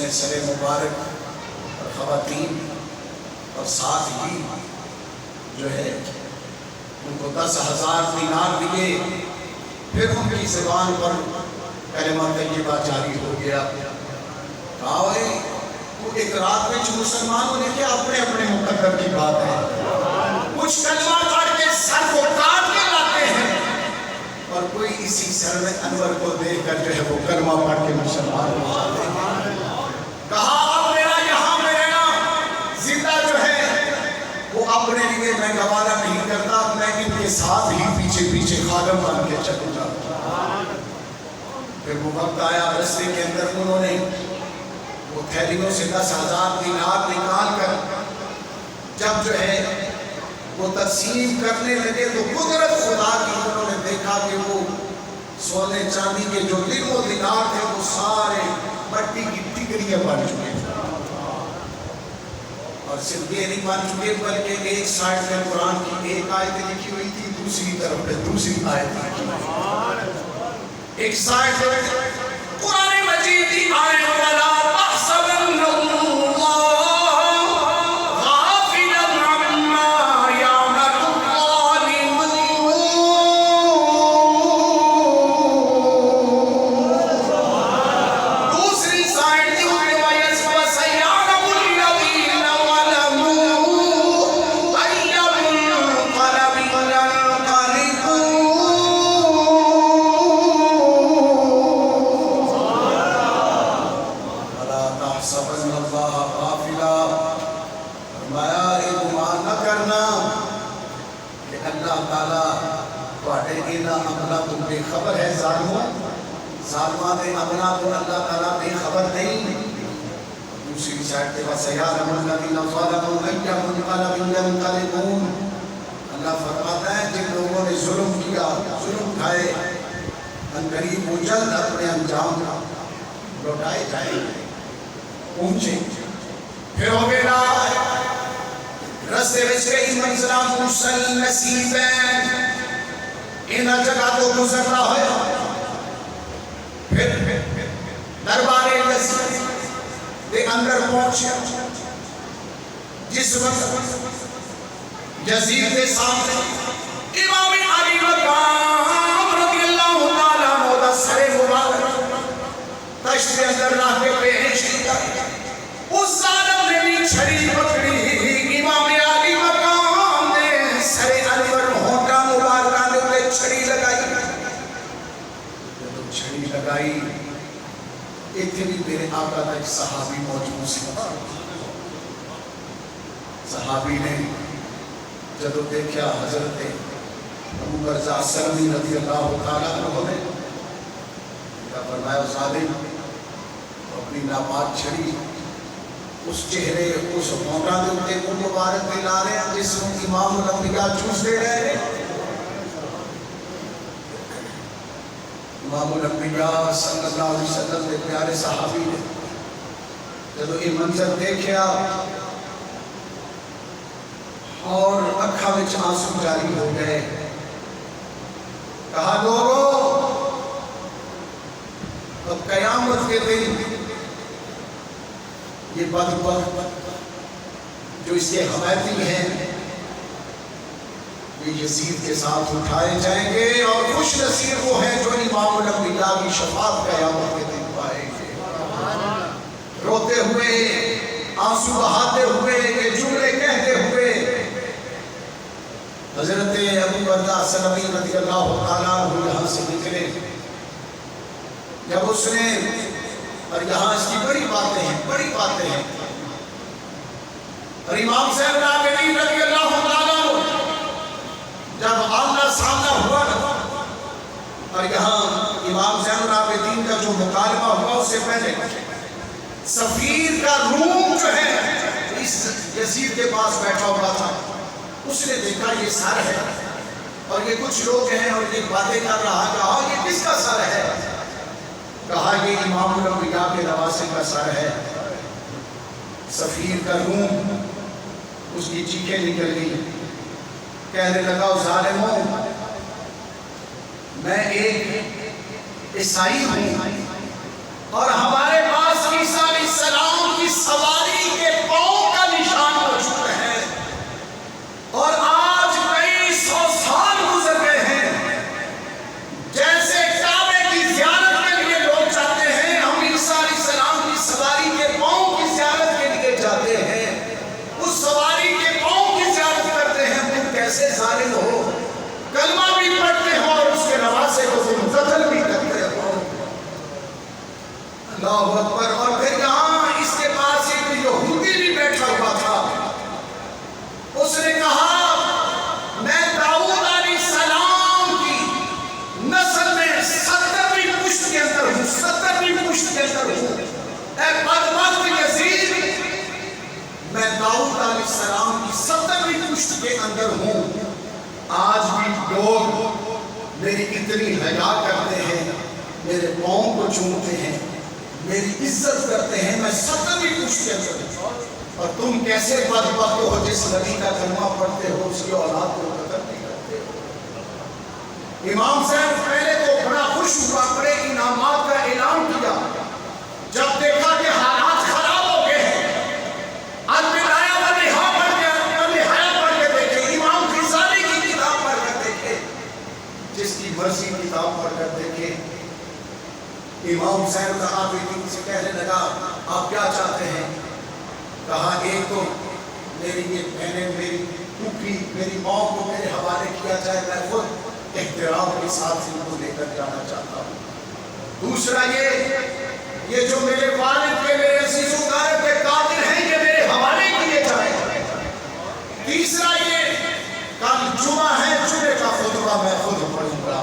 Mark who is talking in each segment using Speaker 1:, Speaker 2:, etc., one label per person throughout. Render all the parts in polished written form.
Speaker 1: نے سر مبارک اور خواتین اور ساتھ ہی جو ہے ان کو 10,000 دینار دیے. پھر ان کی زبان پر کلمہ طیبہ جاری ہو گیا. کہا وہ ایک رات میں مسلمانوں نے کیا اپنے اپنے مقدر کی بات ہے. کچھ کلمہ پڑھ کے سر کو کاٹ کے لاتے ہیں اور کوئی اسی سر میں انور کو دیکھ کر جو ہے وہ کلمہ پڑھ کے مسلمان ہو جاتے ہیں. کہا اب میرا یہاں پہ رہنا زندہ جو ہے وہ اپنے لیے میں گوارا نہیں کرتا. میں ان کے ساتھ ہی پیچھے پیچھے خادم بن کے چلے جاتا. پھر وہ وقت آیا رستے کے اندر انہوں نے وہ تھیلیوں سے 10,000 دینار نکال کر جب جو ہے وہ تقسیم کرنے لگے تو قدرت خدا کی انہوں نے دیکھا کہ وہ سونے چاندی کے جو دن و دینار تھے وہ سارے مٹی کی ٹکریاں بن چکے تھے. اور صرف یہ نہیں بن چکے بلکہ ایک سائڈ میں قرآن کی ایک آیت لکھی ہوئی تھی, دوسری طرف پہ دوسری آیت لکھی ہوئی. ایک سائڈ پہ قرآن مجید کی آیت والا تحسبن اللہ غافلا عما یعمل الظالمون, دوسری سائڈ تھی وسیعلم الذین ظلموا ای منقلب ینقلبون. تحسبن اللہ غافلا, فرمایا اے گمان نہ کرنا کہ اللہ تعالیٰ تواڈے انہاں عملاں تو بے خبر ہے. ظالماں دے عملاں تو اللہ تعالیٰ بے خبر نہیں. دوسری سائڈ پہ وسیعلم الذین ظلموا ای منقلب ینقلبون. اللہ فرماتا ہے جن لوگوں نے ظلم کیا, ظلم کھائے, عنقریب وہ جلد اپنے انجام لوٹائے جائیں گے, پہنچیں. پھر ہو گئے رستے وچ کئی منزلہ مرسل نصیبین, انہاں جگہ تو گزرنا ہویا. پھر دربار یزید دے اندر پہنچیا. جس وقت یزید کے سامنے امام علی مقام رضی اللہ تعالیٰ عنہ دا سر مبارک تشت کے اندر لا کے پیش کیا, اس ظالم نے بھی چھڑی پکڑی. امام علی مقام نے سر انور ہونٹا مبارکہ نے انہیں چھڑی لگائی. جب چھڑی لگائی اتنی میرے آقا کا ایک صحابی موجود سی. صحابی نے جب دیکھا حضرت ابو برزہ سلمی رضی اللہ تعالیٰ عنہ نے فرمایا ظالم اپنی ناپاک چھڑی اس چہرے اس ہونٹاں دے اتے کو مبارک دے لا رہے ہیں جس میں امام الانبیاء چوس دے رہے ہیں. امام الانبیاء صلی اللہ علیہ وسلم کے پیارے صحابی نے جب یہ منظر دیکھا اور اکھا وچ آنسو جاری ہو گئے. کہا لوگو اب قیامت کے دن یہ بدبخت جو اس کے حمایتی ہیں یہ یزید کے ساتھ اٹھائے جائیں گے, اور خوش نصیب وہ ہیں جو امام الانبیاء کی شفاعت قیامت کے دن پائیں گے. روتے ہوئے, آنسو بہاتے ہوئے, یہ جملے کہتے ہوئے حضرت ابو برزہ سلمی رضی اللہ تعالیٰ عنہ یہاں سے نکلے. جب اس نے, اور یہاں اس کی بڑی باتیں ہیں, اور امام صاحب العابدین رضی اللہ تعالیٰ عنہ جب آمنا سامنا ہوا, اور یہاں امام صاحب العابدین کا جو مکالمہ ہوا اس سے پہلے سفیر کا روم جو ہے اس یزید کے پاس بیٹھا ہوا تھا. اس نے دیکھا یہ سر ہے اور یہ کچھ لوگ ہیں اور یہ باتیں کر رہا. کہا یہ کس کا سر ہے؟ کہا یہ امام الانبیاء کے نواسے کا سر ہے. سفیر کا روم اس کی چیخیں نکل گئی, کہنے لگا ظالموں میں ایک عیسائی ہوں اور ہمارے پاس عیسیٰ علیہ السلام سواری کے پاؤں کا نشان موجود ہے، اور آج کئی سو سال گزر گئے ہیں، جیسے کعبے کی زیارت کے لیے لوگ جاتے ہیں، ہم عیسیٰ علیہ السلام کی سواری کے پاؤں کی زیارت کے لیے جاتے ہیں، اس سواری کے پاؤں کی زیارت کرتے ہیں۔ تم کیسے ظالم ہو، کلمہ بھی پڑھتے ہو اور اس کے نواسے کو تم قتل بھی کرتے ہو۔ اللہ اکبر۔ اور پھر یہاں اس کے پاس ایک یہودی بھی بیٹھا ہوا تھا، اس نے کہا میں داؤد علیہ السلام کی نسل میں 70ویں پشت کے اندر ہوں، 70ویں پشت کے اندر ہوں۔ اے بدبخت یزید، میں داؤد علیہ السلام کی 70ویں پشت کے اندر ہوں۔ آج بھی لوگ میری اتنی حیا کرتے ہیں، میرے پاؤں کو چومتے ہیں، میری عزت کرتے ہیں، میں 70ویں پشت کے اندر ہوں، اور تم کیسے بدبخت ہو جس نبی کا کلمہ پڑھتے ہو اس کی اولاد کو قتل نہیں کرتے ہو۔ امام صاحب پہلے تو بڑا خوش ہوا، بڑے انعامات کا اعلان کیا، جب دیکھا کہ حالات خراب ہو گئے ہیں۔ البدایہ والنہایہ پڑھ کے دیکھے، امام غزالی کی کتاب پڑھ کر دیکھے، جس کی مرضی کتاب پڑھ کر دیکھے۔ امام صاحب کا عابدین سے کہنے لگا آپ کیا چاہتے ہیں؟ کہا ایک تو میری یہ بہنیں، میری پھوپھی، میری ماں کو میرے حوالے کیا جائے، میں خود احترام کے ساتھ ان کو لے کر جانا چاہتا ہوں۔ دوسرا یہ جو میرے والد کے، میرے عزیز و اقارب کے قاتل ہیں، یہ میرے حوالے کیے جائیں۔ تیسرا یہ کل جمعہ ہے، جمعے کا خطبہ میں خود پڑھوں گا۔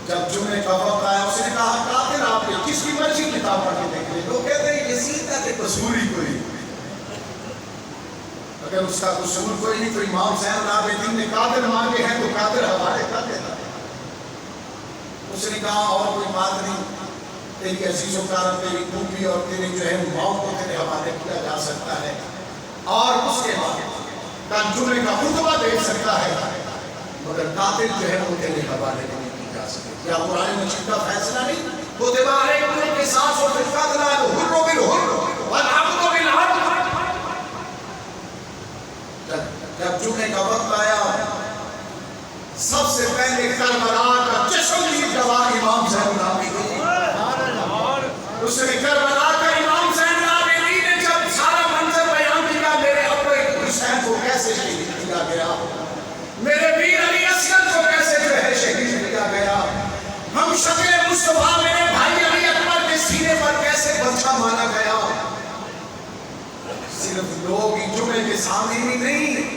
Speaker 1: جب جمعے کا وقت آیا اس نے کہا قاتل آپ نے کس کی مرضی کتاب پڑھ کے دیکھ لیں۔ لوگ کہتے ہیں یزید کا کہ قصور ہی کوئی، اگر اس کا قصور کوئی نہیں تو امام زین العابدین نے قاتل مانگے ہیں تو قاتل حوالے کر دیتا۔ اس نے کہا اور کوئی بات نہیں، تیری عزیز و اقارب، تیری پھوپھی اور تیرے جو ہے ماں کو تیرے حوالے کیا جا سکتا ہے، اور اس کے بعد کل جمعے کا خطبہ دے سکتا ہے، مگر قاتل جو ہے وہ تیرے حوالے نہیں کی جا سکتے۔ کیا قرآن مجید کا فیصلہ نہیں؟ کتب علیکم القصاص فی القتل الحر بالحر والعبد بالعبد۔ جب جمعے کا وقت آیا، سب سے پہلے کربلا کا جشن کی گواہ امام زین العابدین۔ اس نے کربلا کا امام زین العابدین نے جب سارا منظر بیان کیا، میرے ابے حسین کو کیسے شہید کیا گیا، میرے ویر علی اصغر کو کیسے جو ہے شہید کیا گیا، ہم شکل مصطفیٰ میرے بھائی علی اکبر کے سینے پر کیسے بچہ مانا گیا۔ صرف لوگ جمعے کے سامنے ہی نہیں،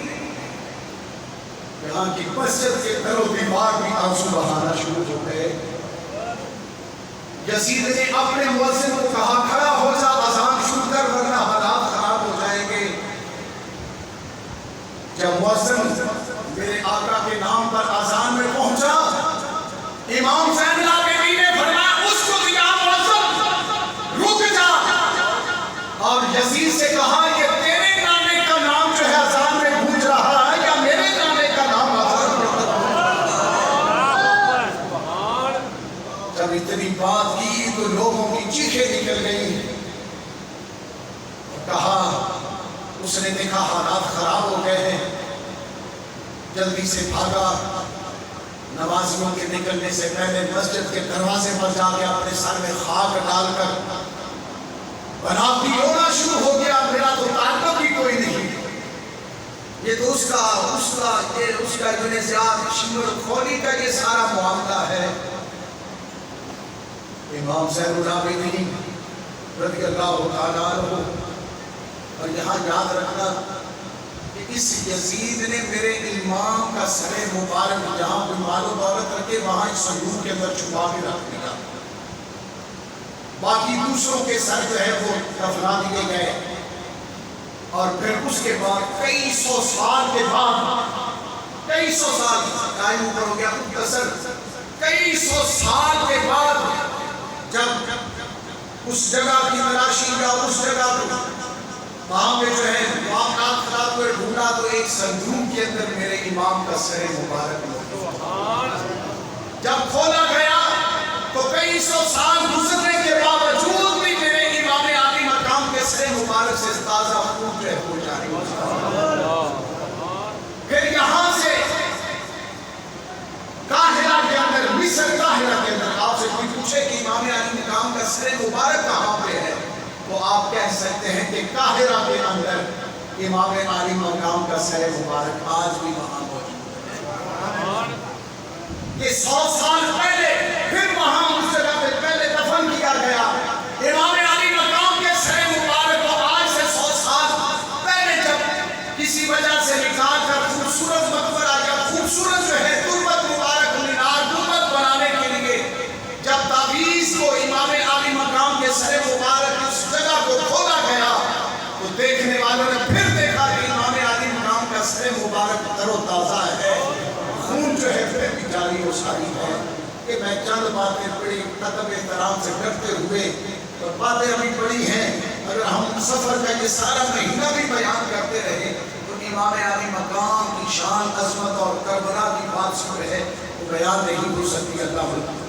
Speaker 1: یہاں کی مسجد کے در و دیوار بھی آنسو بہانا شروع ہو گئے۔ یزید نے اپنے مؤذن کو کہا کھڑا ہو جا، اذان شروع کر ورنہ حالات خراب ہو جائیں گے۔ جب مؤذن میرے آقا کے نام پر اذان میں پہنچا، امام زین العابدین نے فرمایا اس کو دیا مؤذن رک جا، اور یزید سے کہا کہ تیرے نانے کا نام جو ہے اذان میں گونج رہا ہے یا میرے نانے کا نام اذان میں گونج رہا ہے۔ جب اتنی بات کی تو لوگوں کی چیخیں نکل گئی، کہا اس نے دیکھا حالات خراب ہو گئے ہیں، جلدی سے بھاگا، نمازیوں کے نکلنے سے پہلے مسجد کے دروازے پر جا کے اپنے سر میں خاک ڈال کر بناتی رونا شروع ہو گیا، میرا تو تعلق ہی کوئی نہیں، یہ تو اس کا جنازیات شمر کھولی کا یہ سارا معاملہ ہے۔ امام زین العابدین رضی اللہ تعالیٰ عنہ، اور یہاں یاد رکھنا کہ اس یزید نے میرے امام کا سر مبارک جہاں کوئی مال و دولت رکھے وہاں ایک صندوق کے اندر چھپا کے رکھ دیا، باقی دوسروں کے سر جو ہے وہ دفنا دیے گئے، اور پھر اس کے بعد کئی سو سال کے بعد، کئی سو سال ٹائم اوپر ہو گیا مختصر، کئی سو سال کے بعد جب اس جگہ کی تلاشی یا اس جگہ کو وہاں پہ جو ہے واقعات خراب ہوئے ڈھونڈا تو ایک صندوق کے اندر میرے امام کا سر مبارک موجود۔ جب کھولا گیا تو کئی سو سال گزرنے کے باوجود بھی میرے امام عالی مبارک سے تازہ خون جو ہے وہ جاری ہوتا ہے۔ پھر یہاں سے قاہرہ کے اندر، مصر قاہرہ کے اندر آپ سے کوئی پوچھے کہ امام علی مقام کا سر مبارک کہاں پہ ہے، تو آپ کہہ سکتے ہیں کہ قاہرہ کے اندر امام علی مقام کا سر مبارک آج بھی وہاں موجود ہے۔ یہ 100 سال پہلے پھر وہاں اس جگہ پہ پہلے دفن کیا گیا امام علی مقام کے سر مبارک کو۔ آج سے 100 سال پہلے جب کسی وجہ سے نکال کر خوبصورت مقبرہ یا خوبصورت جو ہے تربت مبارک مینار گنبد بنانے کے لیے جب تعویذ کو امام علی مقام کے سر مبارک اس جگہ کو کھولا گیا تو دیکھنے والوں نے پھر دیکھا کہ امام علی مقام کا سر مبارک تر و تازہ ہے، خون جو ہے پھر بھی جاری و ساری ہے۔ کہ میں چند باتیں پڑھی ادب احترام سے کرتے ہوئے، اور باتیں ابھی پڑھی ہیں، اگر ہم سفر کا یہ سارا مہینہ بھی بیان کرتے رہے تو امام علی مقام کی شان عظمت اور کربلا کی بات جو ہے وہ بیان نہیں ہو سکتی۔ اللہ